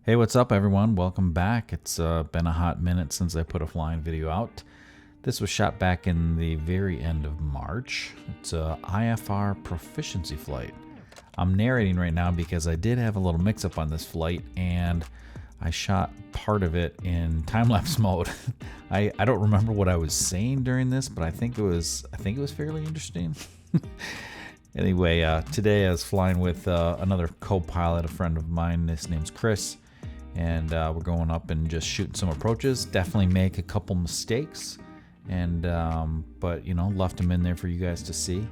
Hey, what's up everyone? Welcome back. It's been a hot minute since I put a flying video out. This was shot back in the very end of March. It's a IFR Proficiency flight. I'm narrating right now because I did have a little mix-up on this flight and I shot part of it in time-lapse mode. I don't remember what I was saying during this, but I think it was fairly interesting. Anyway, today I was flying with another co-pilot, a friend of mine. His name's Chris. And we're going up and just shooting some approaches. Definitely make a couple mistakes, and but you know, left them in there for you guys to see.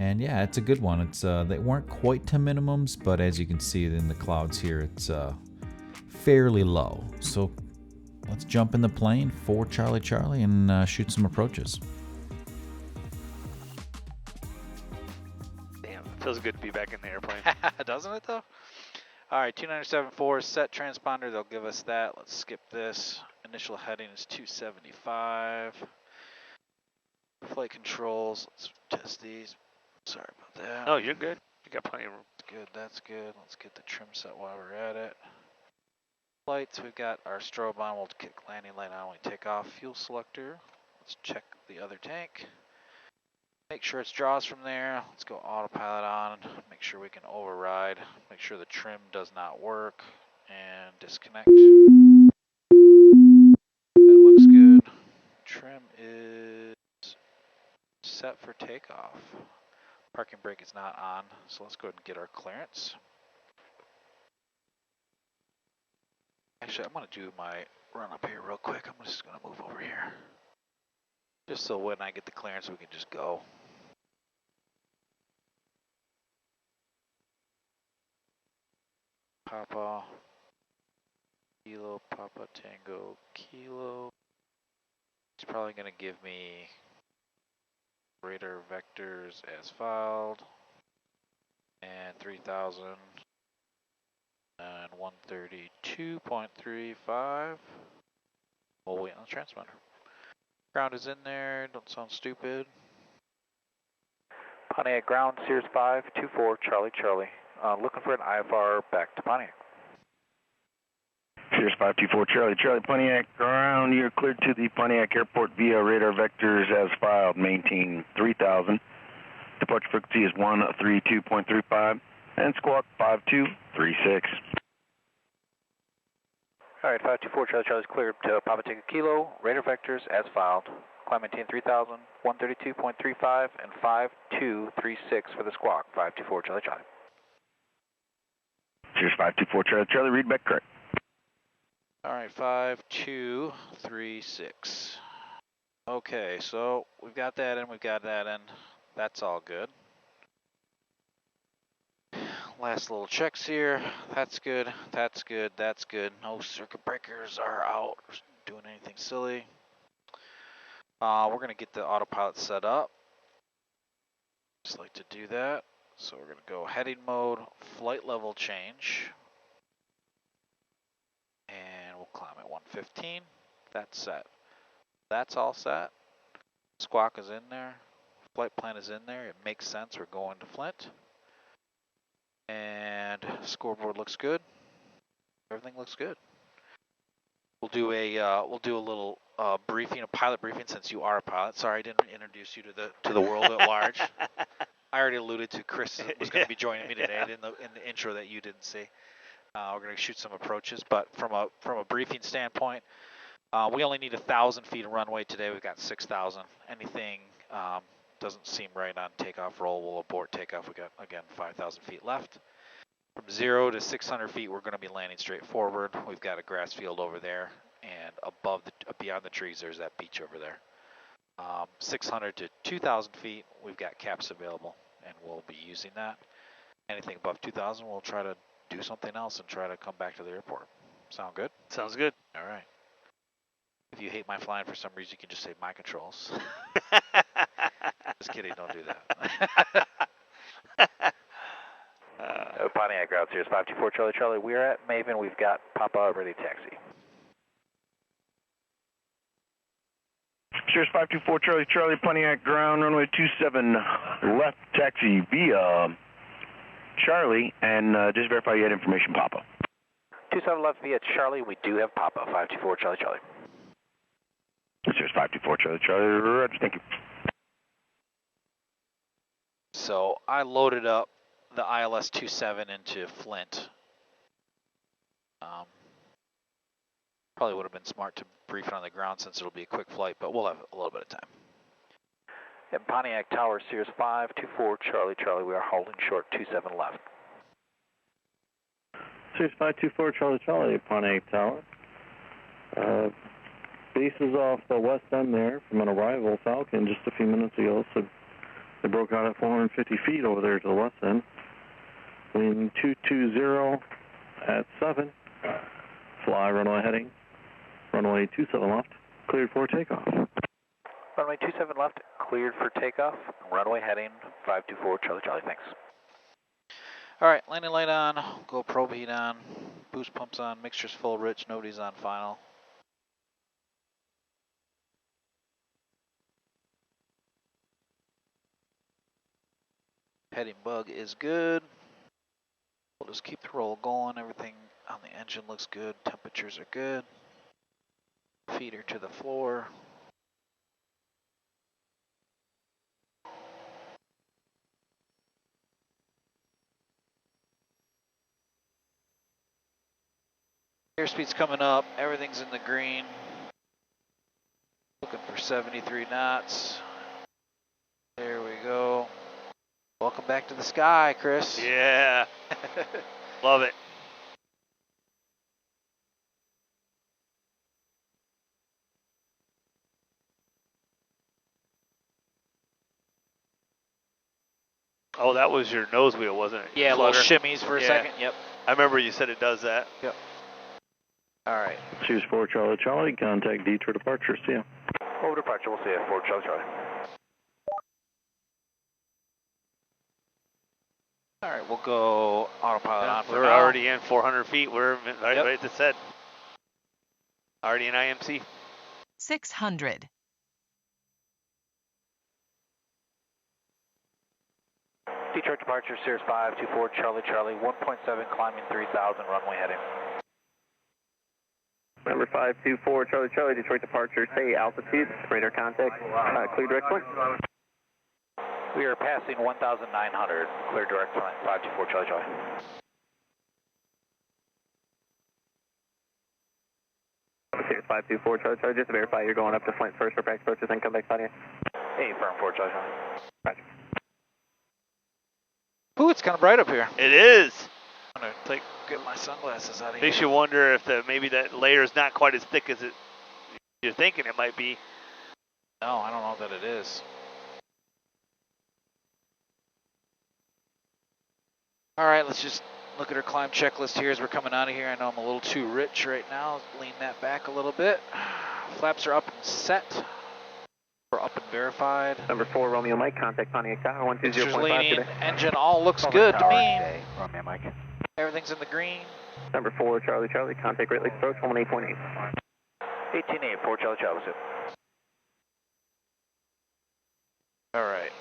And yeah, it's a good one. It's they weren't quite to minimums, but as you can see in the clouds here, it's fairly low. So let's jump in the plane for Charlie Charlie and shoot some approaches. Damn, it feels good to be back in the airplane. Doesn't it though? All right, 2974 set transponder, they'll give us that. Let's skip this. Initial heading is 275. Flight controls, let's test these. Sorry about that. Oh, you're good. You got plenty of room. Good, that's good. Let's get the trim set while we're at it. Flights, we've got our strobe on. We'll kick landing light on when we take off. Fuel selector. Let's check the other tank. Make sure it's draws from there. Let's go autopilot on. Make sure we can override. Make sure the trim does not work. And disconnect. That looks good. Trim is set for takeoff. Parking brake is not on, so let's go ahead and get our clearance. Actually, I'm going to do my run up here real quick. I'm just going to move over here. Just so when I get the clearance, we can just go. Papa, Kilo, Papa, Tango, Kilo. It's probably going to give me radar vectors as filed. And 3000 and 132.35. We'll wait on the transponder. Ground is in there, don't sound stupid. Pontiac ground, Cirrus 524, Charlie Charlie. Looking for an IFR back to Pontiac. Cirrus 524, Charlie Charlie, Pontiac ground. You're cleared to the Pontiac Airport via radar vectors as filed. Maintain 3000. Departure frequency is 132.35 and squawk 5236. All right, 524 Charlie Charlie is cleared to Papa Tango Kilo. Radar vectors as filed. Climb maintain 3000, 132.35 and 5236 for the squawk. 524 Charlie Charlie. Cirrus 524, Charlie Charlie, read back correct. All right, 5236. Okay, so we've got that in, That's all good. Last little checks here. That's good, that's good, that's good. No circuit breakers are out or doing anything silly. We're gonna get the autopilot set up. Just like to do that. So we're gonna go heading mode, flight level change. And we'll climb at 115. That's set. That's all set. Squawk is in there. Flight plan is in there. It makes sense. We're going to Flint. And scoreboard looks good. Everything looks good. We'll do a little briefing, a pilot briefing, since you are a pilot. Sorry, I didn't introduce you to the world at large. I already alluded to Chris was going to be joining me today in the intro that you didn't see. We're going to shoot some approaches, but from a briefing standpoint, we only need 1,000 feet of runway today. We've got 6,000. Anything doesn't seem right on takeoff roll, we'll abort takeoff. We got, again, 5,000 feet left. From 0 to 600 feet, we're going to be landing straight forward. We've got a grass field over there, and beyond the trees, there's that beach over there. 600 to 2,000 feet, we've got caps available, and we'll be using that. Anything above 2,000, we'll try to do something else and try to come back to the airport. Sound good? Sounds good. All right. If you hate my flying for some reason, you can just say my controls. Just kidding, don't do that. Pontiac ground, Cirrus 524 Charlie Charlie. We're at Maven. We've got Papa ready to taxi. Cirrus 524, Charlie Charlie, Pontiac ground, runway 27 left, taxi via Charlie, and just verify you had information, Papa. 27 left via Charlie. We do have Papa, 524 Charlie Charlie. Cirrus 524 Charlie Charlie, roger, thank you. So I loaded up the ILS 27 into Flint. Probably would have been smart to brief it on the ground since it'll be a quick flight, but we'll have a little bit of time. And Pontiac Tower, Cirrus 524 Charlie Charlie. We are holding short, 27 left. Cirrus 524 Charlie Charlie, Pontiac Tower. Base is off the west end there from an arrival Falcon just a few minutes ago, so they broke out at 450 feet over there to the west end. Wind 220 at 7. Fly runway heading. Runway 27 left. Cleared for takeoff. Runway 27 left, cleared for takeoff. Runway heading, 524 Charlie Charlie, thanks. All right, landing light on, go probe heat on, boost pumps on, mixture's full, rich, nobody's on final. Heading bug is good. We'll just keep the roll going. Everything on the engine looks good. Temperatures are good. Feeder to the floor. Airspeed's coming up. Everything's in the green. Looking for 73 knots. There we go. Welcome back to the sky, Chris. Yeah. Love it. Oh, that was your nose wheel, wasn't it? Yeah, little Flutter. shimmies for a Yeah. second. Yep. I remember you said it does that. Yep. All right. Cirrus 4 Charlie Charlie, contact detour departure, see ya. Over departure, we'll see you, 4 Charlie Charlie. All right, we'll go autopilot on for We're now. already in 400 feet. We're right, Yep. right at the set. Already in IMC. 600. Detroit departure, Cirrus 524 Charlie Charlie, 1.7 climbing 3000, runway heading. Number 524 Charlie Charlie, Detroit departure, say altitude, radar contact, clear direct point. We are passing 1,900, clear direct flight, 524 Charlie Charlie. Cirrus 524 Charlie Charlie, just to verify you're going up to Flint first for practice approaches, then come back down here. Hey, firm 4 Charlie Charlie. Roger. Ooh, it's kind of bright up here. It is. I'm gonna get my sunglasses out of here. Makes you wonder if maybe that layer is not quite as thick as you're thinking it might be. No, I don't know that it is. All right, let's just look at our climb checklist here as we're coming out of here. I know I'm a little too rich right now. Lean that back a little bit. Flaps are up and set. We're up and verified. Number 4 Romeo Mike, contact Pontiac Tower, Mixture's 120.5 leaning. today. Engine all looks Over good to tower me. today, Romeo Mike. Everything's in the green. Number 4 Charlie Charlie, contact Great Lakes approach, 18.8. 18.8, 4 Charlie Charlie, sit. All right.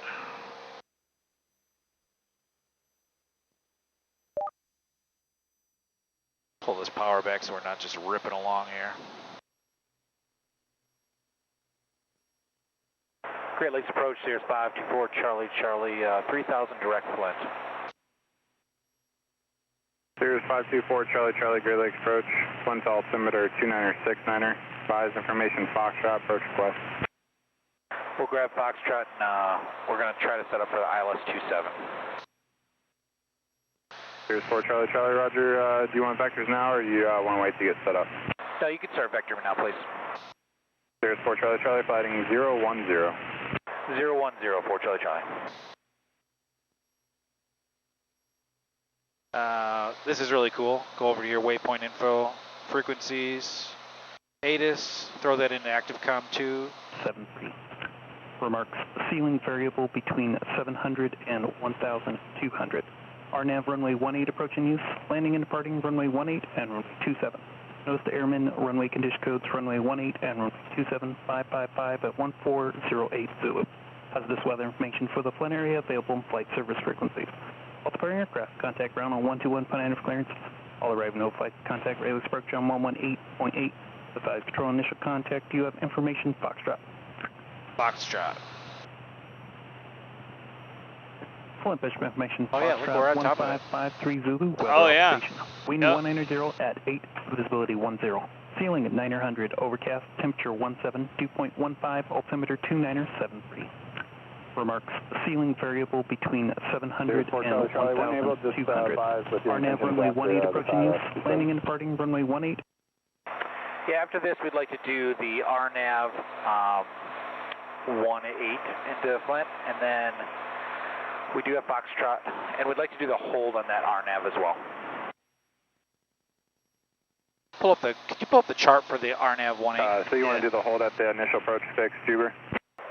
Pull this power back so we're not just ripping along here. Great Lakes Approach, Cirrus 524 Charlie Charlie, 3000 direct Flint. Cirrus 524 Charlie Charlie, Great Lakes Approach, Flint altimeter 2969er, advise information Foxtrot, approach request. We'll grab Foxtrot and we're going to try to set up for the ILS 27. Cirrus 4 Charlie Charlie, roger, do you want vectors now or do you want to wait to get set up? No, you can start vector now, please. Cirrus 4 Charlie Charlie, fighting 010. 010, 4 Charlie Charlie. This is really cool. Go over to your waypoint info, frequencies, ATIS, throw that into active comm 2. 7 remarks, ceiling variable between 700 and 1,200. RNAV runway 18 approaching use, landing and departing runway 18 and runway 27. Notice the airmen, runway condition codes runway 18 and runway 27, 555 at 1408 Zulu. Hazardous weather information for the Flint area available in flight service frequencies. All departing aircraft, contact ground on 121 Punta for clearance. All arrive no flight contact ILS Approach on 118.8. Advise control initial contact. Do you have information? Foxtrot. Foxtrot. Full impression information. Oh yeah, look, we're on top of it. 1553 Zulu. Oh yeah. Wind Yep. 190 at 8, visibility 10. Ceiling at 900, overcast, temperature 17, 2.15, altimeter 2973. Remarks, ceiling variable between 700 and 1,200. RNAV runway 18 approaching use, landing and departing runway 18. Yeah, after this, we'd like to do the RNAV 18 into Flint, and then we do have Foxtrot, and we'd like to do the hold on that RNAV as well. Could you pull up the chart for the RNAV 18? So you want to do the hold at the initial approach 6, Juber?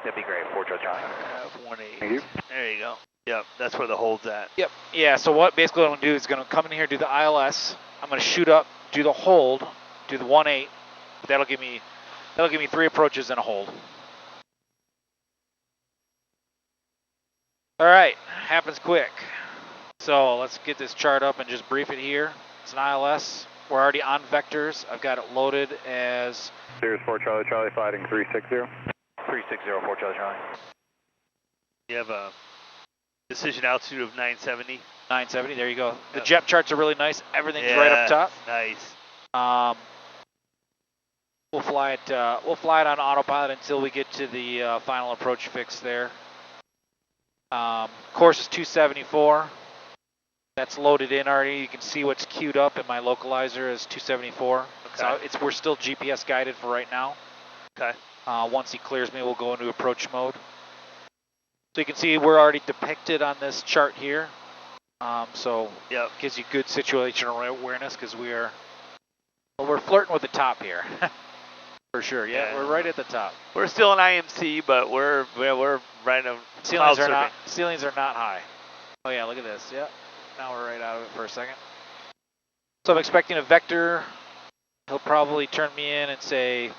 That'd be great, 4 Charlie. RNAV 18. Thank you. There you go. Yep, that's where the hold's at. Yep. Yeah. So what basically what I'm gonna do is gonna come in here, do the ILS. I'm gonna shoot up, do the hold, do the 18. That'll give me 3 approaches and a hold. All right, happens quick. So let's get this chart up and just brief it here. It's an ILS. We're already on vectors. I've got it loaded as Cirrus 4 Charlie Charlie fighting 360. 360, 4 Charlie Charlie. You have a decision altitude of 970. 970. There you go. The jet charts are really nice. Everything's right up top. Nice. We'll fly it on autopilot until we get to the final approach fix there. Course is 274. That's loaded in already. You can see what's queued up in my localizer as 274. Okay. So we're still GPS guided for right now. Okay. Once he clears me, we'll go into approach mode. So you can see we're already depicted on this chart here. So yep. Gives you good situational awareness because we're flirting with the top here. For sure, yeah, we're right at the top. We're still an IMC, but we're right on ceilings are not high. Oh yeah, look at this. Yeah, now we're right out of it for a second. So I'm expecting a vector. He'll probably turn me in and say,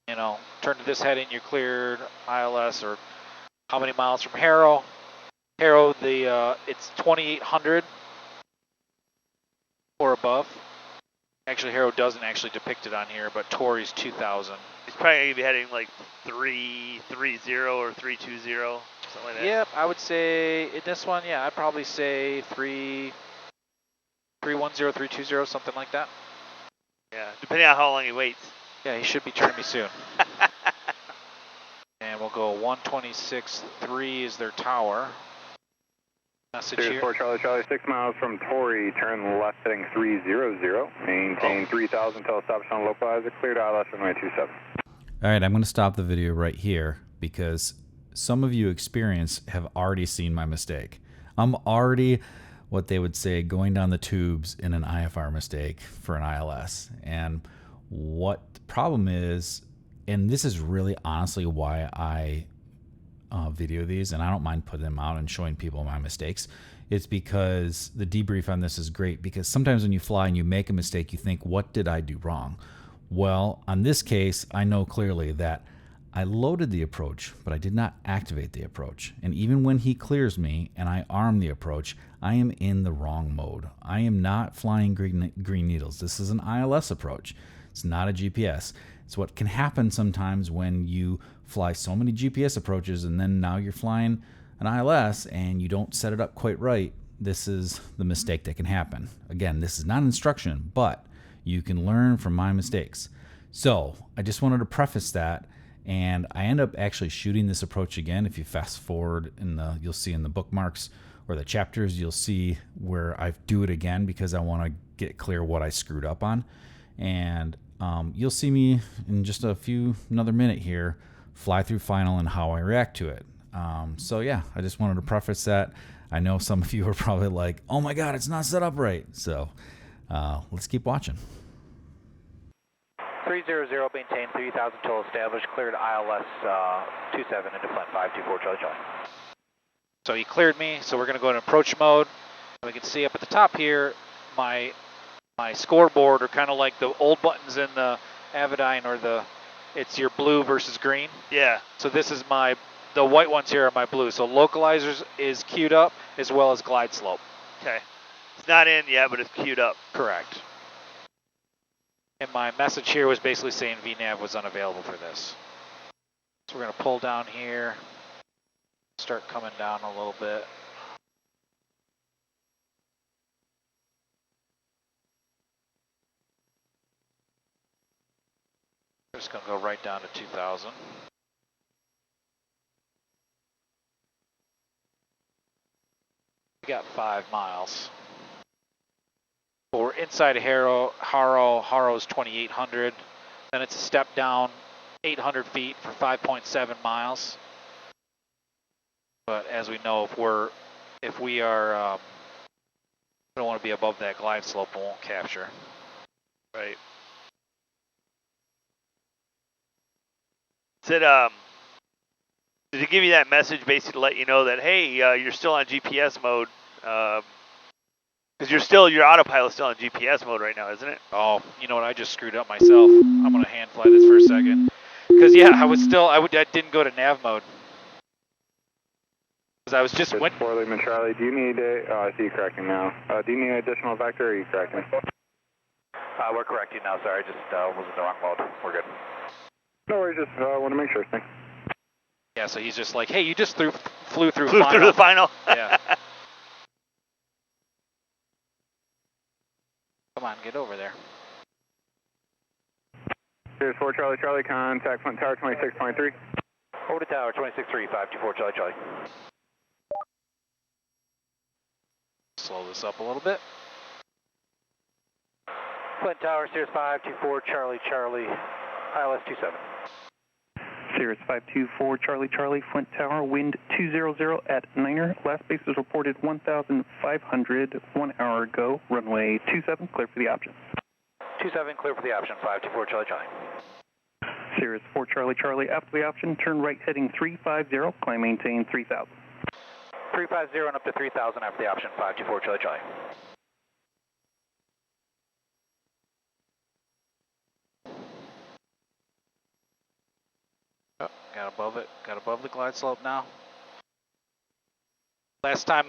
you know, turn to this heading, you're cleared, ILS, or how many miles from Harrow. Harrow, it's 2,800 or above. Actually, Harrow doesn't actually depict it on here, but Torrey's 2,000. He's probably going to be heading like 330 or 320, something like that. Yep, I would say in this one, yeah, I'd probably say 310, 320, something like that. Yeah, depending on how long he waits. Yeah, he should be turning me soon. And we'll go 126.3 is their tower. Message here. 4 Charlie Charlie, 6 miles from Torrey, turn left heading 300. Maintain 3,000 until stops on localizer, cleared ILS runway 27. All right, I'm going to stop the video right here because some of you experienced have already seen my mistake. I'm already, what they would say, going down the tubes in an IFR mistake for an ILS. And what the problem is, and this is really honestly why I video these, and I don't mind putting them out and showing people my mistakes. It's because the debrief on this is great, because sometimes when you fly and you make a mistake, you think, what did I do wrong? Well, on this case, I know clearly that I loaded the approach, but I did not activate the approach. And even when he clears me and I arm the approach, I am in the wrong mode. I am not flying green needles. This is an ILS approach. It's not a GPS. It's what can happen sometimes when you fly so many GPS approaches and then now you're flying an ILS and you don't set it up quite right. This is the mistake that can happen. Again, this is not instruction, but you can learn from my mistakes. So I just wanted to preface that, and I end up actually shooting this approach again. If you fast forward you'll see in the bookmarks or the chapters, you'll see where I do it again because I want to get clear what I screwed up on. And you'll see me in just another minute here fly through final and how I react to it. So yeah, I just wanted to preface that. I know some of you are probably like, oh my God, it's not set up right. So let's keep watching. 300, maintain 3,000 total established, cleared ILS 27 into Flint 524 Charlie Charlie. So he cleared me, so we're going to go in approach mode. We can see up at the top here, my scoreboard are kind of like the old buttons in the Avidyne, or it's your blue versus green. Yeah. So this is the white ones here are my blue. So localizers is queued up as well as glide slope. Okay. It's not in yet, but it's queued up. Correct. And my message here was basically saying VNAV was unavailable for this. So we're going to pull down here, start coming down a little bit. We're just going to go right down to 2,000. We got 5 miles. Well, we're inside of Haro. Haro's 2,800. Then it's a step down 800 feet for 5.7 miles. But as we know, if we are, we don't want to be above that glide slope, and won't capture. Right. Did it give you that message basically to let you know that, hey, you're still on GPS mode? Because your autopilot's still on GPS mode right now, isn't it? Oh, you know what? I just screwed up myself. I'm gonna hand fly this for a second. Because yeah, I didn't go to nav mode. Because I was just went. 4 Lima Charlie, do you need I see you correcting now. Do you need an additional vector, or are you correcting? We're correcting now, sorry, I just was in the wrong mode. We're good. No worries, just want to make sure. Thanks. Yeah, so he's just like, hey, you just flew through Flew final. through the final. Yeah. Come on, get over there. Here's 4 Charlie Charlie, contact Flint Tower 26.3. Over to tower 26.3, 524 Charlie Charlie. Slow this up a little bit. Flint Tower, Cirrus 524 Charlie Charlie, ILS 27. Cirrus 524 Charlie Charlie, Flint Tower, wind 200 at Niner. Last base was reported 1,500 1 hour ago. Runway 27, clear for the option. 27, clear for the option, 524 Charlie Charlie. Cirrus 4 Charlie Charlie, after the option, turn right heading 350, climb maintain 3,000. 350 and up to 3,000 after the option, 524 Charlie Charlie. Oh, got above it. Got above the glide slope now. Last time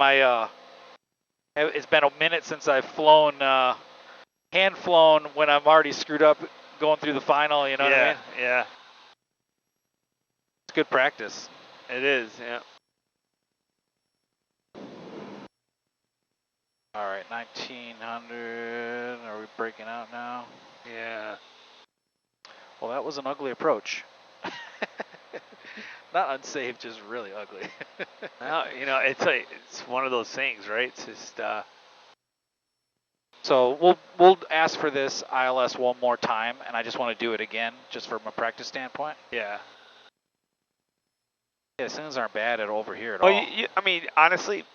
it's been a minute since I've flown, hand flown when I'm already screwed up going through the final, you know what I mean? Yeah. It's good practice. It is, yeah. All right, 1900. Are we breaking out now? Yeah. Well, that was an ugly approach. Not unsafe, just really ugly. Well, you know, it's one of those things, right? It's just. So we'll ask for this ILS one more time, and I just want to do it again, just from a practice standpoint. Yeah. Yeah, these things aren't bad over here at Well, all. I mean, honestly,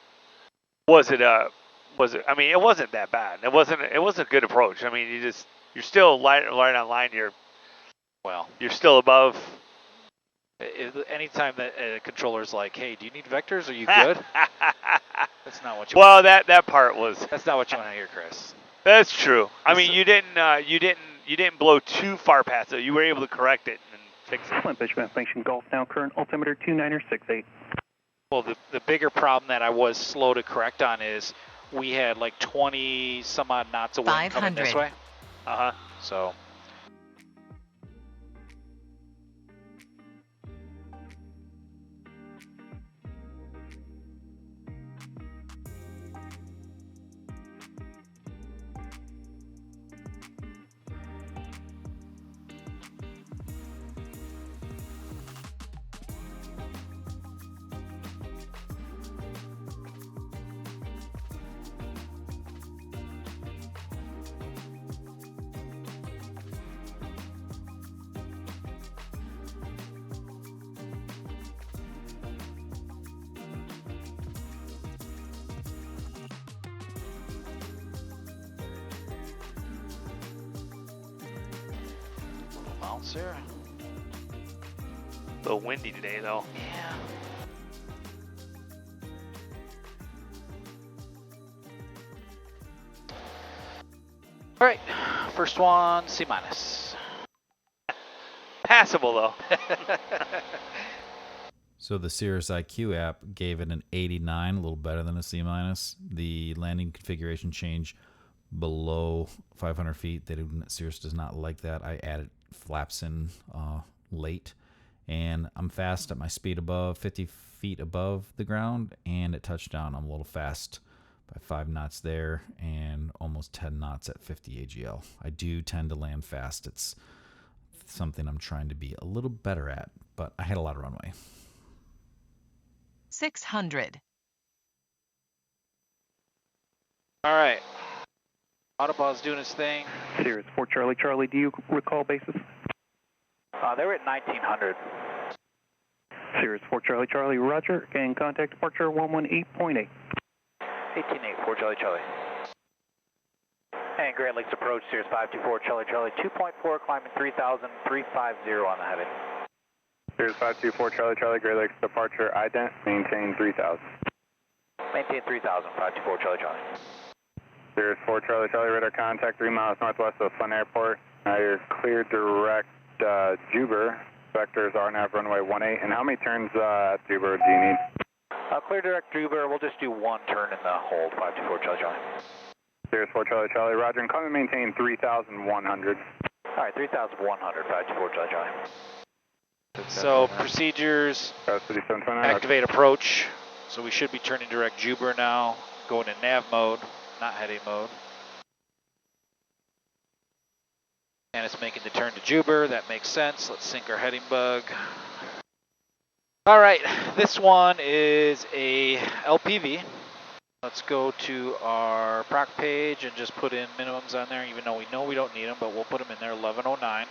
was it? I mean, it wasn't that bad. It wasn't a good approach. I mean, you're still right on line. You're still above. Anytime that a controller's like, "Hey, do you need vectors? Are you good?" That's not what you. Well, that part was. That's not what you want to hear, Chris. That's true. I mean, you didn't blow too far past it. You were able to correct it and fix it. Flint Bishop Nation Golf now, current altimeter 2968. Well, the bigger problem that I was slow to correct on is we had like 20 some odd knots of wind coming this way. So. Bounce there. A little windy today, though. Yeah. All right, first one, C minus. Passable though. So the Cirrus IQ app gave it an 89, a little better than a C-. The landing configuration change below 500 feet, Cirrus does not like that. I added flaps in late, and I'm fast at my speed above 50 feet above the ground, and at touchdown I'm a little fast by 5 knots there and almost 10 knots at 50 AGL. I do tend to land fast. It's something I'm trying to be a little better at, but I had a lot of runway. 600. All right. Autobah's doing his thing. Cirrus 4 Charlie Charlie, do you recall basis? They were at 1900. Cirrus 4 Charlie Charlie, roger, and contact departure 118.8. 18.8, 4 Charlie Charlie. And Grand Lakes Approach, Cirrus 524 Charlie Charlie, 2.4, climbing 3,000, 350 on the heading. Cirrus 524 Charlie Charlie, Great Lakes Departure, ident, maintain 3000. Maintain 3,000, 524 Charlie Charlie. Cirrus 4 Charlie Charlie, radar contact 3 miles northwest of Flint Airport. You're cleared direct Juber, vectors RNAV runway 18. And how many turns at Juber do you need? Clear direct Juber, we'll just do 1 turn in the hold, 524 Charlie Charlie. Cirrus 4 Charlie Charlie, roger, and come and maintain 3,100. All right, 3,100, 524 Charlie Charlie. So procedures, activate approach. So we should be turning direct Juber now, going in nav mode, not heading mode. And it's making the turn to Juber, that makes sense. Let's sync our heading bug. All right, this one is a LPV. Let's go to our proc page and just put in minimums on there, even though we know we don't need them, but we'll put them in there, 1109.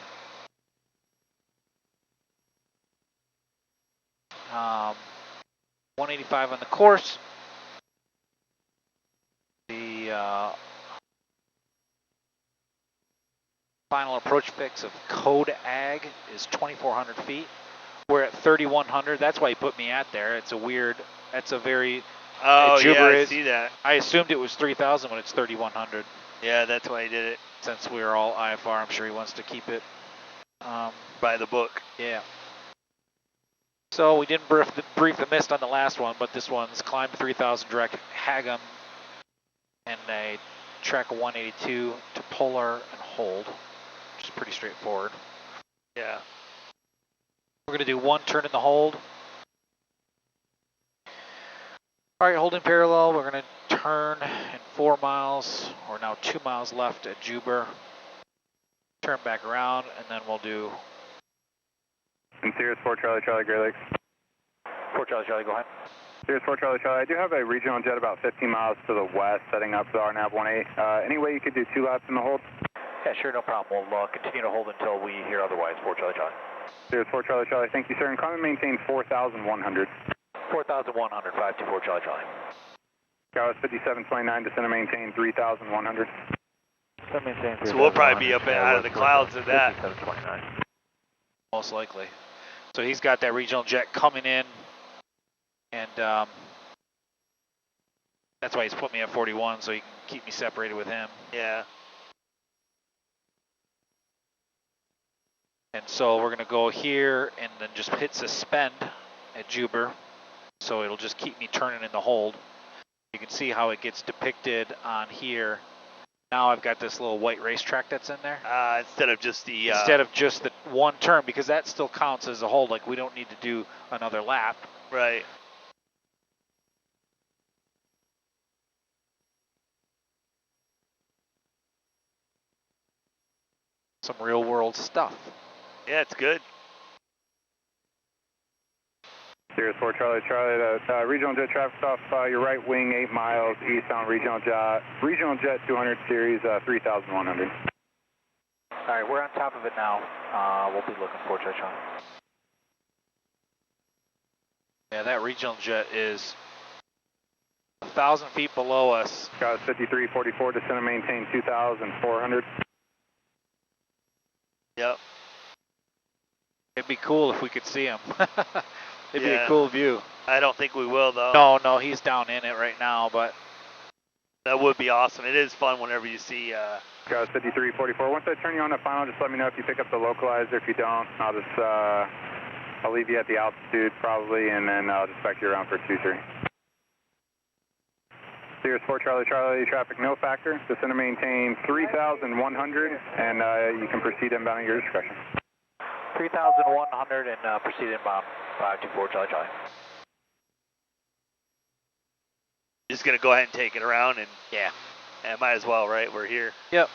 185 on the course. The final approach fix of Code Ag is 2,400 feet. We're at 3,100. That's why he put me at there. It's a weird, that's a very, oh, yeah, I is, see that. I assumed it was 3,000 when it's 3,100. Yeah, that's why he did it. Since we're all IFR, I'm sure he wants to keep it by the book. Yeah. So we didn't brief the mist on the last one, but this one's climb 3,000 direct Hagam and a track of 182 to polar and hold, which is pretty straightforward. Yeah. We're going to do 1 turn in the hold. All right, holding parallel. We're going to turn in 4 miles, or now 2 miles left at Juber. Turn back around, and then we'll do. And Cirrus 4 Charlie Charlie, Great Lakes. 4 Charlie Charlie, go ahead. Cirrus 4 Charlie Charlie, I do have a regional jet about 15 miles to the west, setting up the RNAV 18. Any way you could do 2 laps in the hold? Yeah, sure, no problem. We'll continue to hold until we hear otherwise, 4 Charlie Charlie. Cirrus 4 Charlie Charlie, thank you, sir. And come and maintain 4,100. 4,100, 524 Charlie Charlie. Gauss 5729, descend and maintain 3,100. So we'll probably be up out of the clouds at that. Most likely. So he's got that regional jet coming in, and that's why he's put me at 41, so he can keep me separated with him. Yeah. And so we're going to go here and then just hit suspend at Juber, so it'll just keep me turning in the hold. You can see how it gets depicted on here. Now I've got this little white racetrack that's in there. Instead of just the 1 turn, because that still counts as a hold. Like, we don't need to do another lap. Right. Some real world stuff. Yeah, it's good. Cirrus 4 Charlie Charlie, the regional jet traffic off your right wing 8 miles east on regional jet 200 series 3,100. All right, we're on top of it now. We'll be looking for Charlie Charlie. Yeah, that regional jet is 1,000 feet below us. Gauss 5344, descend and maintain 2,400. Yep. It'd be cool if we could see him. It'd be a cool view. I don't think we will, though. No, he's down in it right now, but that would be awesome. It is fun whenever you see. Gauss 5344. Once I turn you on the final, just let me know if you pick up the localizer. If you don't, I'll just I'll leave you at the altitude probably, and then I'll just back you around for 2-3. Cirrus 4 Charlie Charlie, traffic no factor. Descend and maintain 3,100, and you can proceed inbound at your discretion. 3,100 and proceed inbound, 524 Charlie Charlie. Just going to go ahead and take it around, and Yeah. might as well, right? We're here. Yep.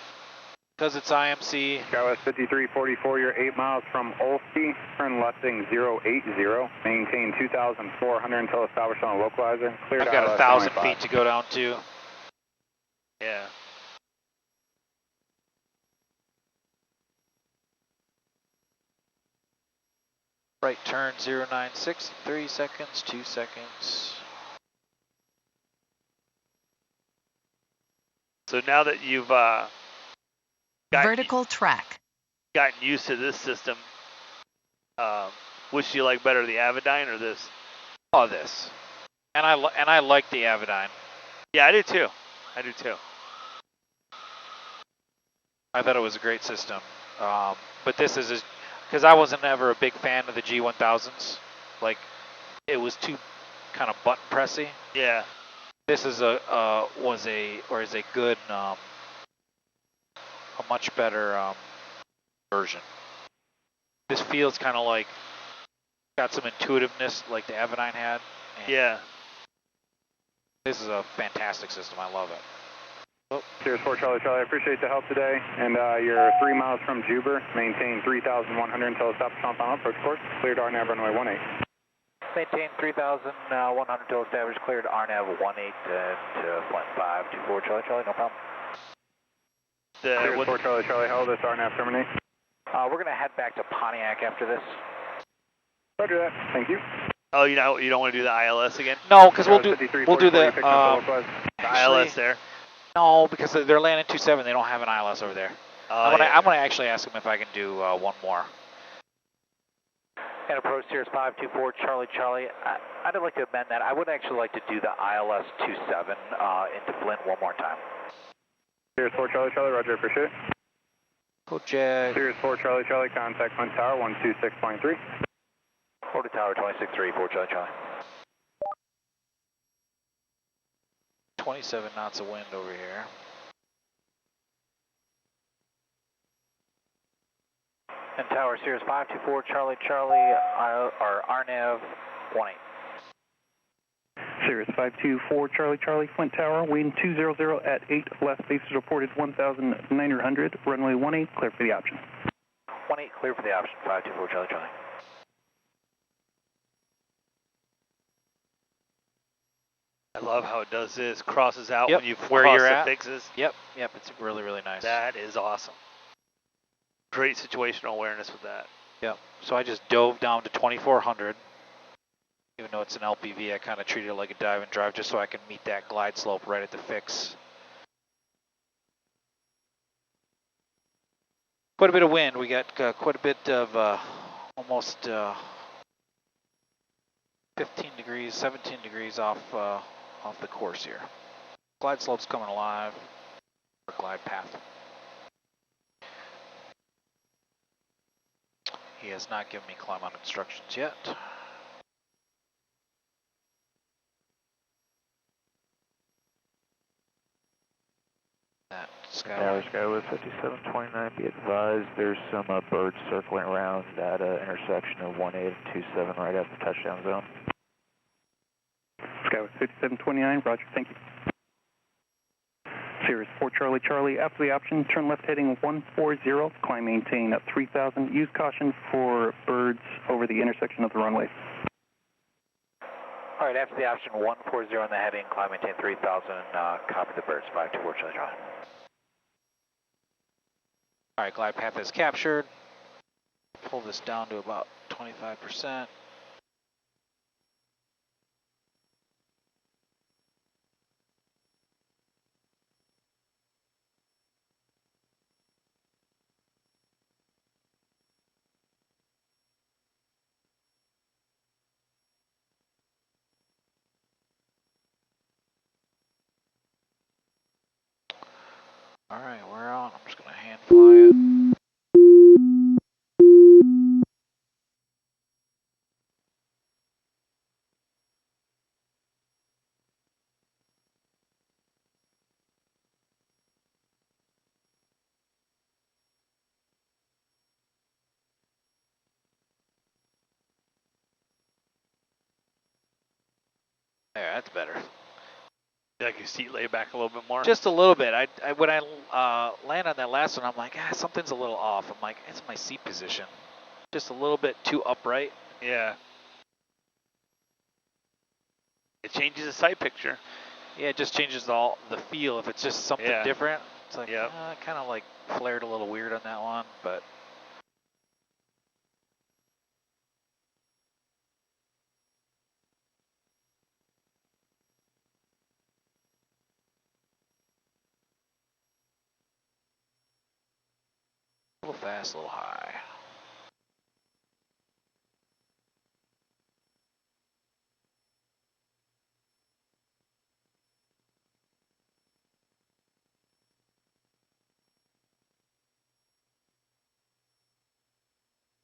Because it's IMC. Skywest 5344, you're 8 miles from Olsky. Turn left heading 080. Maintain 2,400 until established on a localizer. Clear I've to got ILS 1,000 25. feet to go down to. Yeah. Right turn 096, 3 seconds, 2 seconds. So now that you've Vertical track. gotten used to this system, which do you like better, the Avidyne or this? Oh, this. And I like the Avidyne. Yeah, I do too. I do too. I thought it was a great system. But this is, because I wasn't ever a big fan of the G1000s. Like, it was too kind of button pressy. Yeah. This is a good, a much better version. This feels kind of like, got some intuitiveness like the Avidyne had. Yeah. This is a fantastic system. I love it. Oh. Cirrus 4 Charlie Charlie, I appreciate the help today. And you're 3 miles from Juber. Maintain 3,100 until established on final approach course. Cleared RNAV runway 18. Maintain 3,100 until established, cleared RNAV 18 to Flint 524 Charlie Charlie, no problem. Cirrus 4 Charlie Charlie, how will this RNAV terminate? We're going to head back to Pontiac after this. Roger that, thank you. Oh, you don't want to do the ILS again? No, because we'll do the ILS there. No, because they're landing 27. They don't have an ILS over there. I'm gonna actually ask them if I can do one more. And approach Cirrus 524 Charlie Charlie. I'd like to amend that. I would actually like to do the ILS 27 into Flint one more time. Cirrus 4 Charlie Charlie, roger, appreciate it. Go Jack. Cirrus 4 Charlie Charlie, contact Flint Tower 126.3. Florida Tower 26.3, 4 Charlie Charlie. 27 knots of wind over here. And Tower Cirrus 524 Charlie Charlie, or RNAV 18. Cirrus 524 Charlie Charlie, Flint Tower, wind 200 at 8, left base is reported 1,900, runway 18, clear for the option. 18, clear for the option, 524 Charlie Charlie. I love how it does this, crosses out Yep, when you where cross you're the at. fixes. Yep, it's really, really nice. That is awesome. Great situational awareness with that. Yep, so I just dove down to 2,400. Even though it's an LPV, I kind of treat it like a dive and drive just so I can meet that glide slope right at the fix. Quite a bit of wind. We got quite a bit of almost 15 degrees, 17 degrees off the course here. Glide slope's coming alive, or glide path. He has not given me climb out instructions yet. Tower Skywest 5729, be advised there's some birds circling around that intersection of 18 and 27 right at the touchdown zone. Skywest 5729, roger, thank you. Cirrus 4 Charlie Charlie, after the option, turn left heading 140, climb maintain at 3,000, use caution for birds over the intersection of the runway. All right, after the option 140 on the heading, climb maintain 3,000, copy the birds, 524 Charlie Charlie. All right, glide path is captured. Pull this down to about 25%. All right, we're on. I'm just going to hand fly it. There, that's better. Like your seat lay back a little bit more. Just a little bit. When I land on that last one, I'm like, something's a little off. I'm like, it's my seat position. Just a little bit too upright. Yeah. It changes the sight picture. Yeah, it just changes the feel. If it's just something different, it's like, kind of like flared a little weird on that one, but. A little fast, a little high.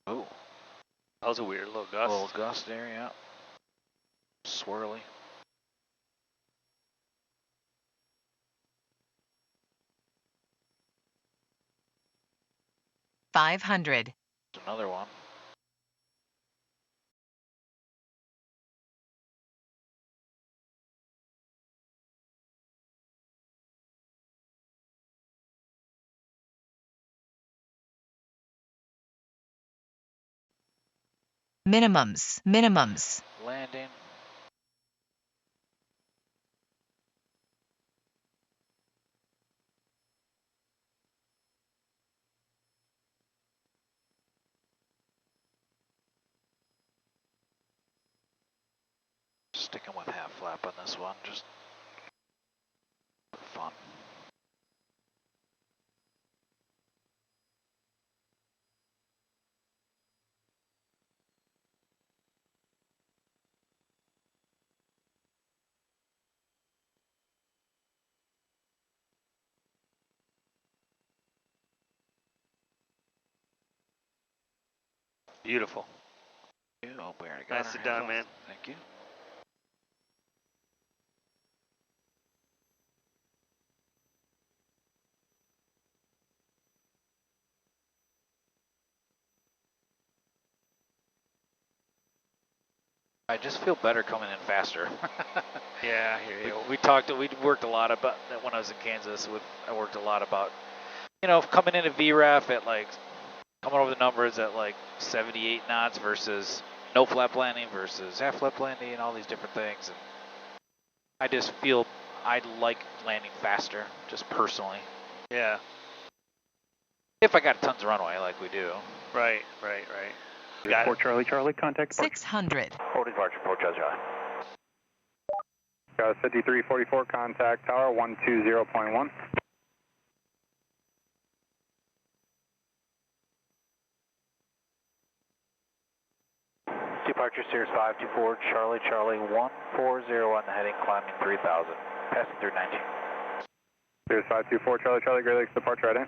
Ooh. That was a weird little gust. A little gust there, yeah. Swirly. $500. Another one. Minimums. Landing. Sticking with half flap on this one, just for fun. Beautiful. Oh, we already got Nicely done, man. Thank you. I just feel better coming in faster. Yeah, I hear you. We worked a lot about that when I was in Kansas. I worked a lot about, coming into VRAF at like, coming over the numbers at like 78 knots versus no flap landing versus half flap landing and all these different things. And I just feel I like landing faster, just personally. Yeah. If I got tons of runway like we do. Right. Got Fort Charlie, Charlie, contact. 600. Hold departure, Fort Charlie, Charlie. Cirrus 5344, contact tower 120.1. Departure Cirrus 524, Charlie, Charlie 140 on the heading, climbing 3000, passing through 19. Cirrus 524, Charlie, Charlie, Great Lakes departure right in.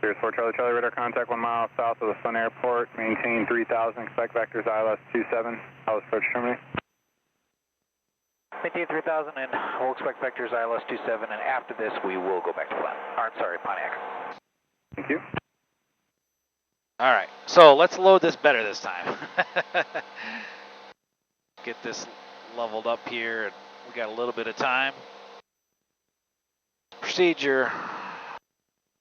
Cirrus 4, Charlie, Charlie, radar contact 1 mile south of the Sun Airport, maintain 3000, expect vectors ILS 27, ILS approach terminate. Maintain 3000 and we'll expect vectors ILS 27, and after this we will go back to Pontiac. Thank you. All right, so let's load this better this time. Get this leveled up here, and we got a little bit of time. Procedure,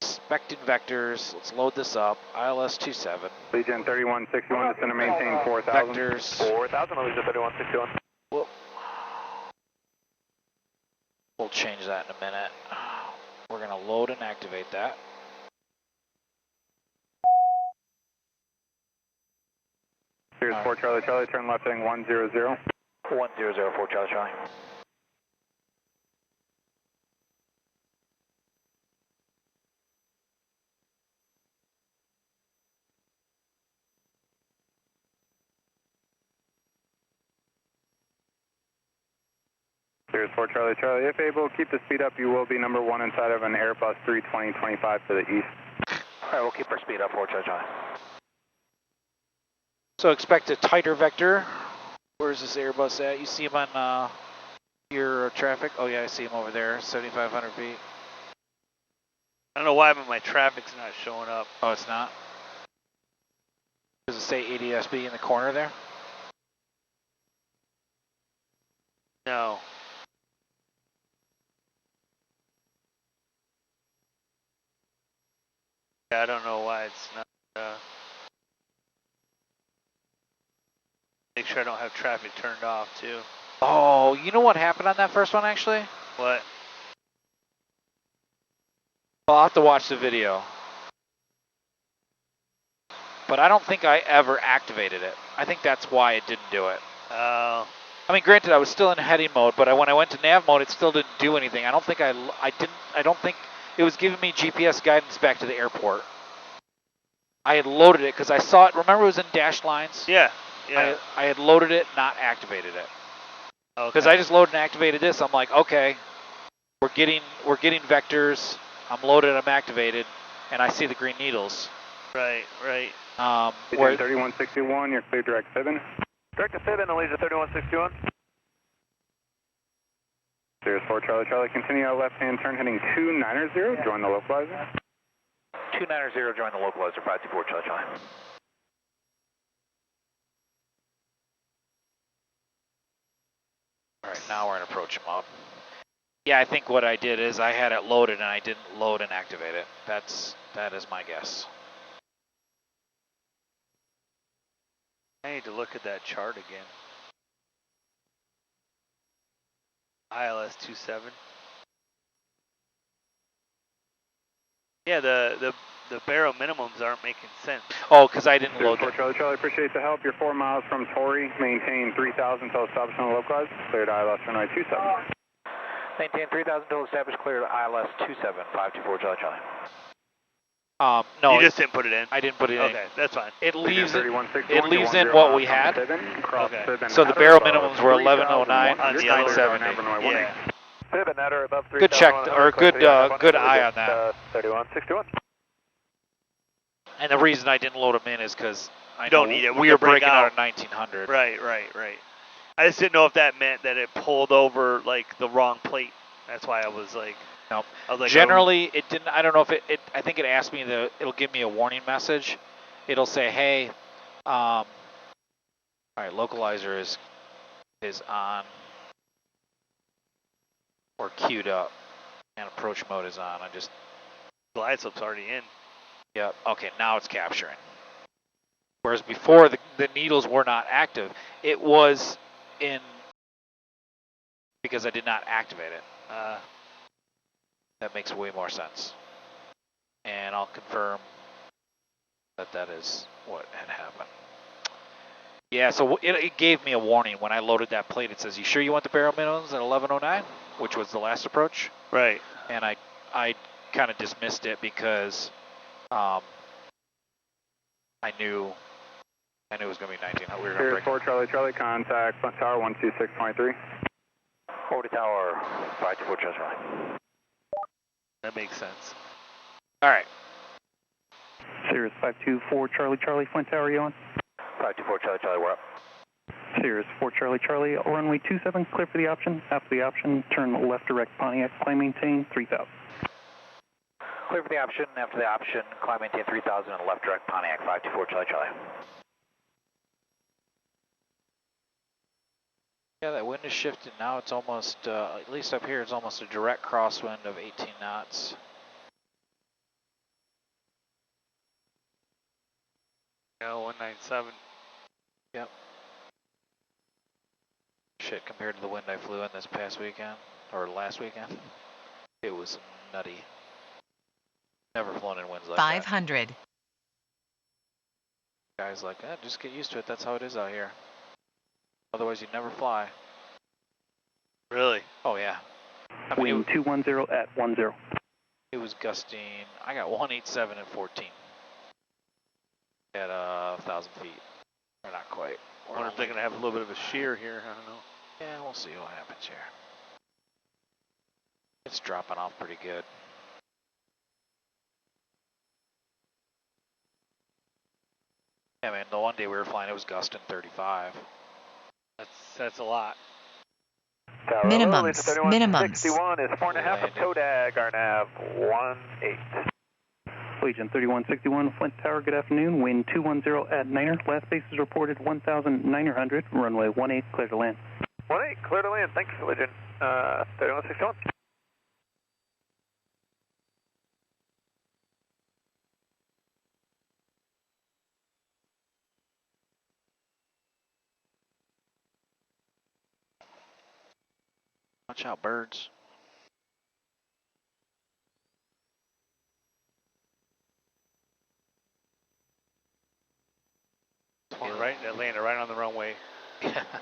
expected vectors, let's load this up, ILS 27. Legion 3161, descend to maintain 4000. Vectors. 4000, Legion 3161. We'll change that in a minute. We're gonna load and activate that. Cirrus 4, Charlie, Charlie, turn left heading 100. 100, Fort Charlie, Charlie. Cirrus 4, Charlie, Charlie, if able, keep the speed up. You will be number 1 inside of an Airbus 320-25 to the east. All right, we'll keep our speed up, Fort Charlie, Charlie. So expect a tighter vector. Where's this Airbus at? You see him on your traffic? Oh yeah, I see him over there, 7,500 feet. I don't know why, but my traffic's not showing up. Oh, it's not? Does it say ADSB in the corner there? No. Yeah, I don't know why it's not. Make sure I don't have traffic turned off too. Oh, you know what happened on that first one actually? What? Well, I'll have to watch the video. But I don't think I ever activated it. I think that's why it didn't do it. Oh. I mean, granted, I was still in heading mode, but when I went to nav mode, it still didn't do anything. I don't think I don't think it was giving me GPS guidance back to the airport. I had loaded it because I saw it. Remember, it was in dashed lines. Yeah. Yeah. I had loaded it, not activated it. Because Okay. I just loaded and activated this. I'm like, okay, we're getting vectors. I'm loaded. I'm activated, and I see the green needles. Right. Right. Where 3161, you're clear direct 7. Direct to 7, Alicia 3161. Cirrus 4 Charlie Charlie, continue out left hand turn heading 290, join the localizer. 290, join the localizer, 524 Charlie Charlie. All right, now we're in approach mode. Yeah, I think what I did is I had it loaded and I didn't load and activate it. That is my guess. I need to look at that chart again. ILS 27. Yeah, the barrel minimums aren't making sense. Oh, because I didn't load Cirrus 4 Charlie Charlie, appreciate the help. You're 4 miles from Torrey. Maintain 3000 until established on the localizer. Cleared ILS runway 27. Maintain 3000 until established, clear to ILS 27, 524 Charlie Charlie. No, You just didn't put it in? I didn't put it in. Okay, that's fine. It leaves in in what we had. Okay. So the barrel minimums were 1109 On the other 970. Yeah. Seven, or above 3,000. Good check, or good eye on that. 3161. And the reason I didn't load them in is because I Don't know need it. we are breaking out of 1900. Right. I just didn't know if that meant that it pulled over like the wrong plate. That's why I was like, Nope. I was like, Generally, it didn't. I don't know if it. I think it asked me it'll give me a warning message. It'll say, "Hey, all right, localizer is on or queued up, and approach mode is on." I just glide slope's already in. Yep. Okay, now it's capturing. Whereas before the needles were not active, it was in because I did not activate it. That makes way more sense. And I'll confirm that is what had happened. Yeah, so it gave me a warning when I loaded that plate. It says, "You sure you want the barrel minimums at 1109?" which was the last approach. Right. And I kind of dismissed it because I knew it was going to be 1900. We were going to break. 4 Charlie Charlie, contact front tower 126.3. Over to tower 524 Charlie Charlie. That makes sense. All right. Cirrus 524 Charlie Charlie, Flint Tower, you on? 524 Charlie Charlie, we're up. Cirrus 4 Charlie Charlie, runway 27, clear for the option. After the option, turn left direct Pontiac, climb maintain 3000. Clear for the option, after the option, climb maintain 3000 and left direct Pontiac 524 Charlie Charlie. Yeah, that wind is shifted. Now it's almost, at least up here, it's almost a direct crosswind of 18 knots. Yeah, 197. Yep. Shit, compared to the wind I flew in this past weekend, or last weekend, it was nutty. Never flown in winds like 500. that. Guys like, just get used to it. That's how it is out here. Otherwise, you'd never fly. Really? Oh, yeah. I mean, Wind 210 at 10. it was gusting. I got 187 and 14 at 1,000 feet. Or not quite. I wonder if they're going to have a little bit of a shear here. I don't know. Yeah, we'll see what happens here. It's dropping off pretty good. Yeah, man, the one day we were flying, it was gusting 35. That's a lot. Tower Minimums, 3161 minimums. is 4.5 from Kodak, RNAV 18. Legion 3161, Flint Tower, good afternoon. Wind 210 at Niner. Last base is reported 1,900. Runway 18, clear to land. 18, clear to land. Thanks, Legion. 3161. Watch out, birds. Right, that landed right on the runway.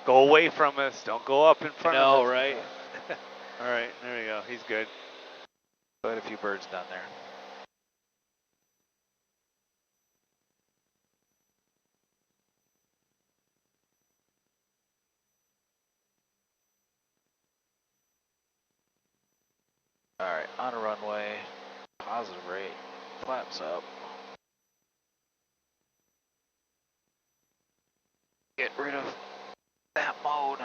Go away from us. Don't go up in front of us. No, right? All right, there we go. He's good. Quite a few birds down there. All right, on a runway, positive rate, flaps up. Get rid of that mode.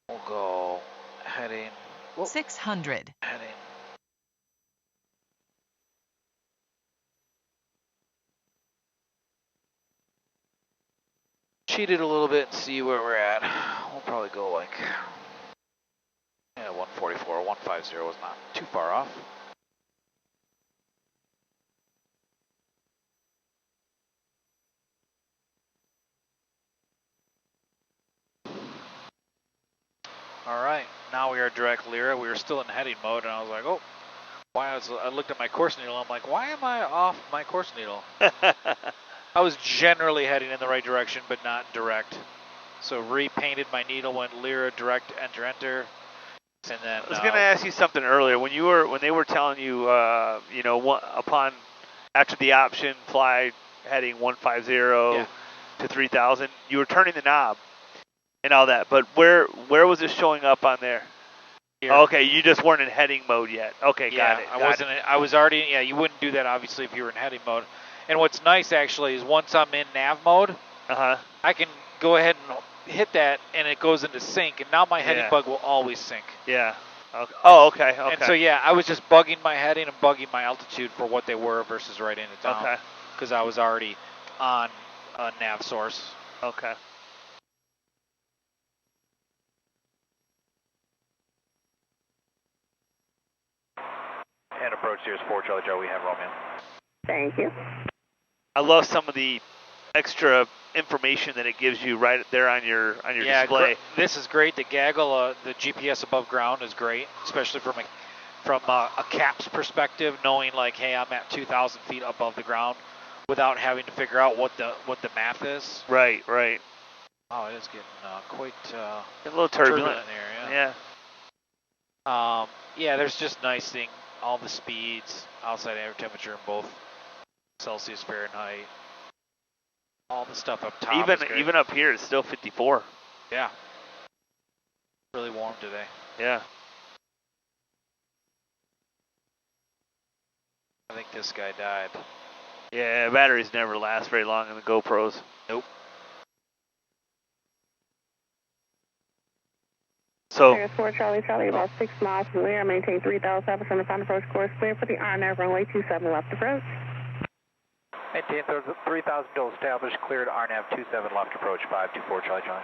We'll go heading. Whoop, 600. heading. Cheat it a little bit and see where we're at. We'll probably go like, yeah, 144, 150 was not too far off. All right, now we are direct Lyra. We were still in heading mode, and I was like, oh, I looked at my course needle. I'm like, why am I off my course needle? I was generally heading in the right direction, but not direct. So repainted my needle, went Lyra direct, enter, enter, and then. I was going to ask you something earlier. When they were telling you, you know, after the option fly heading 150 to 3000, you were turning the knob and all that. But where was it showing up on there? Here. Okay, you just weren't in heading mode yet. Okay, Yeah, got it. I wasn't. I was already. Yeah, you wouldn't do that obviously if you were in heading mode. And what's nice actually is once I'm in nav mode, I can go ahead and hit that, and it goes into sync. And now my heading bug will always sync. Yeah. Okay. Oh, okay. Okay. And so yeah, I was just bugging my heading and bugging my altitude for what they were versus right in it down. Okay. Because I was already on a nav source. Okay. And approach Cirrus 4, Charlie Charlie, we have Romeo. Thank you. I love some of the extra information that it gives you right there on your display. This is great. The gaggle, the GPS above ground is great, especially from a CAPS perspective, knowing like, hey, I'm at 2,000 feet above the ground, without having to figure out what the math is. Right, right. Oh, it is getting quite a little turbulent here. Yeah. Yeah, there's just nice thing. All the speeds, outside air temperature in both Celsius, Fahrenheit. All the stuff up top. Even up here, it's still 54. Yeah. Really warm today. Yeah. I think this guy died. Yeah, batteries never last very long in the GoPros. Nope. So. Cirrus 4, Charlie Charlie, about 6 miles from Lyra, maintain 3,000 from the final approach course, clear for the RNAV runway 27 left approach. Maintain 3,000 still established, cleared RNAV 27 left approach, 524 Charlie Charlie.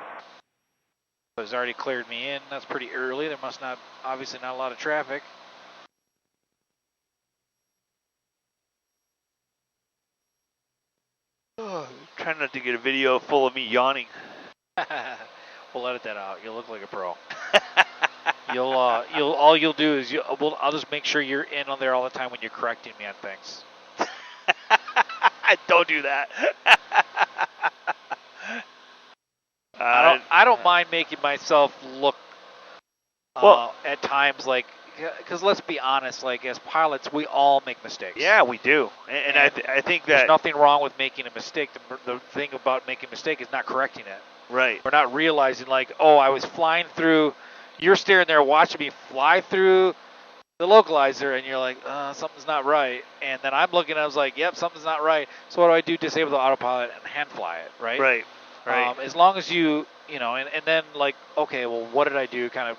So it's already cleared me in. That's pretty early. There must not, obviously not a lot of traffic. Oh, trying not to get a video full of me yawning. We'll edit that out. You'll look like a pro. All you'll do is I'll just make sure you're in on there all the time when you're correcting me on things. Don't do that. I don't mind making myself look well at times like, because let's be honest, like as pilots we all make mistakes. Yeah, we do, and I think that there's nothing wrong with making a mistake. The thing about making a mistake is not correcting it. Right. We're not realizing like, oh, I was flying through. You're staring there watching me fly through the localizer, and you're like, something's not right. And then I'm looking, I was like, yep, something's not right. So what do? Disable the autopilot and hand fly it, right? Right, right. As long as you know, and then like, okay, well, what did I do? Kind of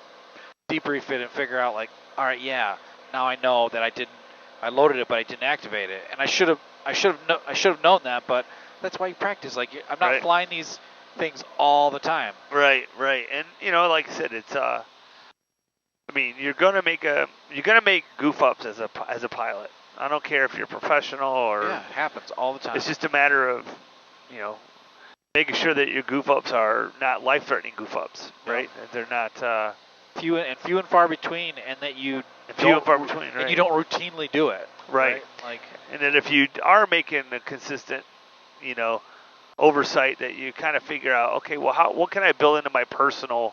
debrief it and figure out like, all right, yeah, now I know that I loaded it, but I didn't activate it, and I should have known that. But that's why you practice. Like I'm not flying these things all the time. Right, and you know, like I said, it's I mean, you're gonna make goof ups as a pilot. I don't care if you're professional or it happens all the time. It's just a matter of, you know, making sure that your goof ups are not life threatening goof ups, right? And they're not few and far between, and that you don't routinely do it. Right. Like, and then if you are making a consistent, you know, oversight, that you kind of figure out, okay, well, what can I build into my personal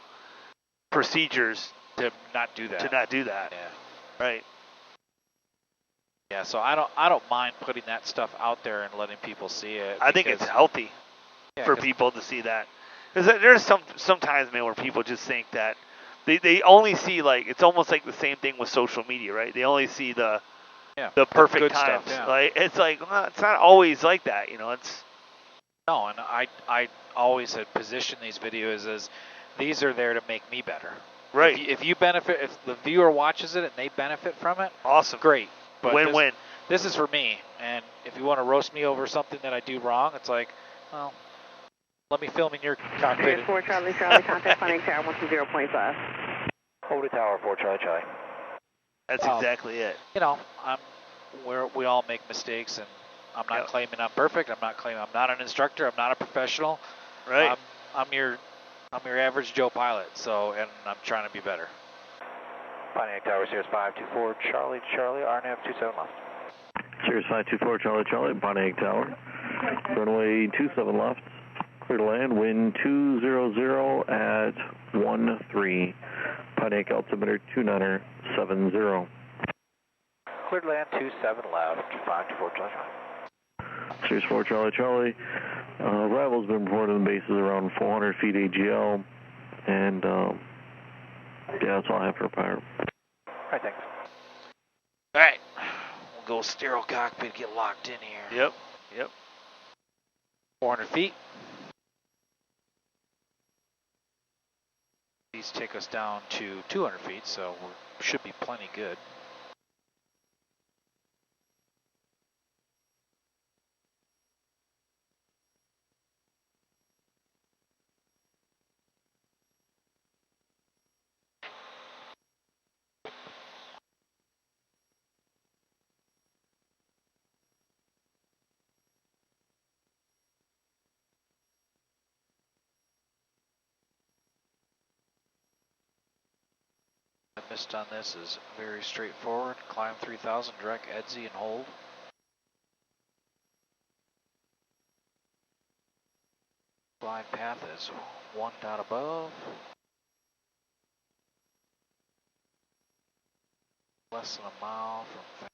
procedures to not do that? Yeah. Right. Yeah. So I don't mind putting that stuff out there and letting people see it. I think it's healthy for people to see that, because there's sometimes, man, where people just think that they only see, like, it's almost like the same thing with social media, right? They only see the perfect good times. Stuff, yeah. Like, it's like, well, it's not always like that, you know. It's no, and I always had positioned these videos as these are there to make me better. Right. If you benefit, if the viewer watches it and they benefit from it, awesome, great. But win-win. This is for me, and if you want to roast me over something that I do wrong, it's like, well, let me film in your cockpit. 4 Charlie, contact funding tower 120.5. Over to tower 4 Charlie, Charlie. That's exactly it. You know, we all make mistakes, and I'm not claiming I'm perfect. I'm not claiming I'm not an instructor. I'm not a professional. Right. I'm your average Joe pilot. So, and I'm trying to be better. Pontiac Tower, Cirrus 524 Charlie, RNAV 27 left. Cirrus 524 Charlie, Pontiac Tower. Runway 27 left. Clear to land, wind 200 at 13. Pontiac altimeter 2970. Clear to land 27 left, 524 Charlie. Cirrus 4 Charlie. Arrival's been reported on the bases around 400 feet AGL, and yeah, that's all I have for power. All right, thanks. All right, we'll go stereo cockpit, get locked in here. Yep. 400 feet. These take us down to 200 feet, so we should be plenty good. Missed on this is very straightforward. Climb 3000, direct EDSI and hold. Glide path is 1 dot above. Less than a mile from.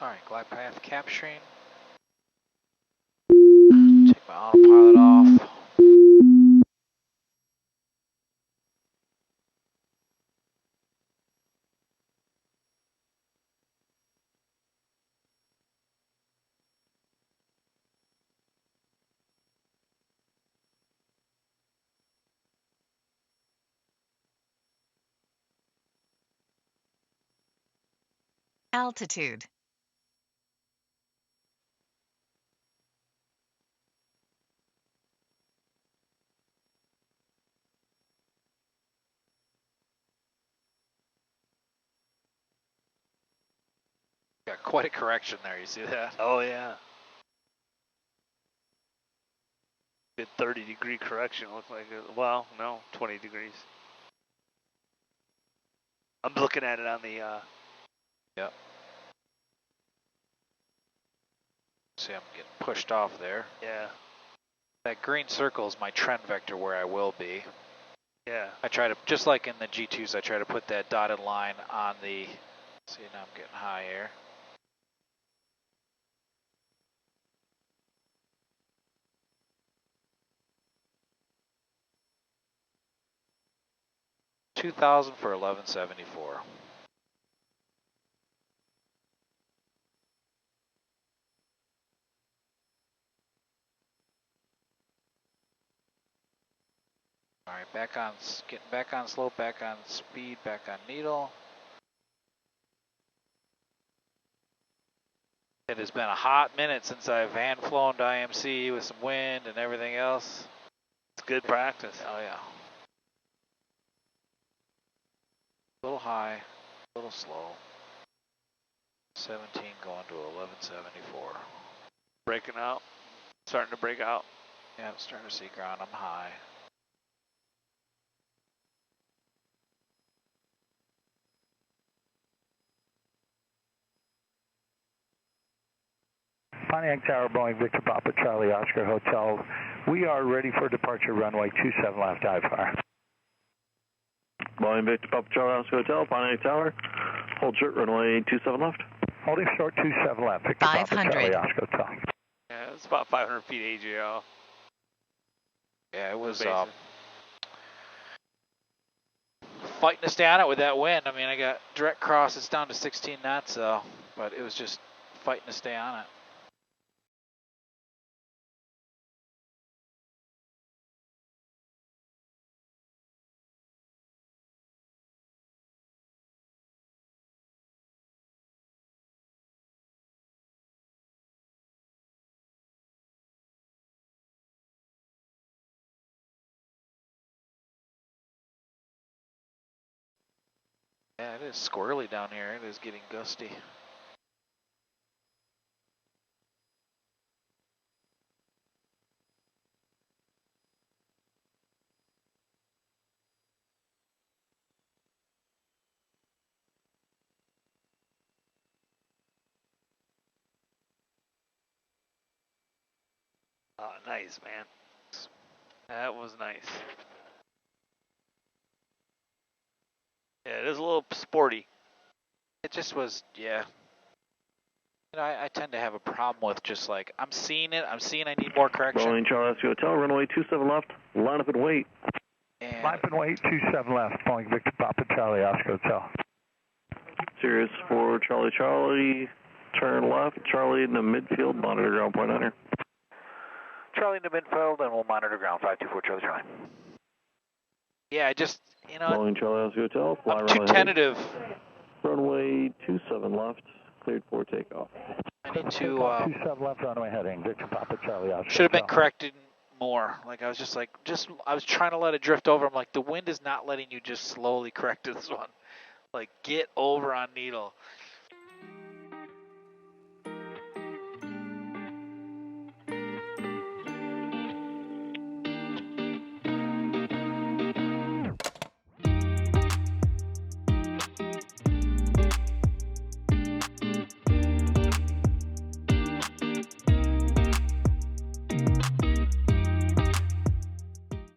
Alright, glide path capturing. Take my autopilot off. Altitude. Got quite a correction there, you see that? Oh yeah. Good 30-degree correction. Looks like it. Well, no, 20 degrees. I'm looking at it on the. Yep. See, I'm getting pushed off there. Yeah. That green circle is my trend vector where I will be. Yeah. I try to, just like in the G2s, I try to put that dotted line on the. See, now I'm getting high air. 2,000 for 1174. All right, back on, getting back on slope, back on speed, back on needle. It has been a hot minute since I've hand flown to IMC with some wind and everything else. It's good practice. Oh yeah. A little high, a little slow. 17 going to 1174. Breaking out, starting to break out. Yeah, I'm starting to see ground. I'm high. Pontiac Tower, Boeing Victor Papa Charlie Oscar Hotel. We are ready for departure runway 27 left IFR. Boeing Victor Papa Charlie Oscar Hotel, Pontiac Tower. Hold short, runway 27 left. Holding short 27 left, Victor Papa Charlie Oscar Hotel. Yeah, it's about 500 feet AGL. Yeah, it was fighting to stay on it with that wind. I mean, I got direct cross, it's down to 16 knots, but it was just fighting to stay on it. Yeah, it is squirrely down here. It is getting gusty. Oh, nice, man. That was nice. Yeah, it is a little sporty. It just was, yeah. You know, I tend to have a problem with just like, I'm seeing it, I'm seeing I need more correction. Boeing Charlie Oscar Hotel, runway 27 left. Line up and wait. And Line up and wait, 27 left, Boeing Victor Papa Charlie Oscar Hotel. Cirrus for Charlie Charlie, turn left. Charlie in the midfield, monitor ground point under. Charlie in the midfield, and we'll monitor ground 524 Charlie Charlie. yeah, I just, you know, Boeing Charlie Oscar Hotel, fly I'm runway too tentative. Runway 27 left, cleared for takeoff. I need to, 27 left, runway heading, Victor Papa Charlie Oscar should have been Hotel. corrected more. Like, I was just like, I was trying to let it drift over. I'm like, the wind is not letting you just slowly correct this one. Like, get over on needle.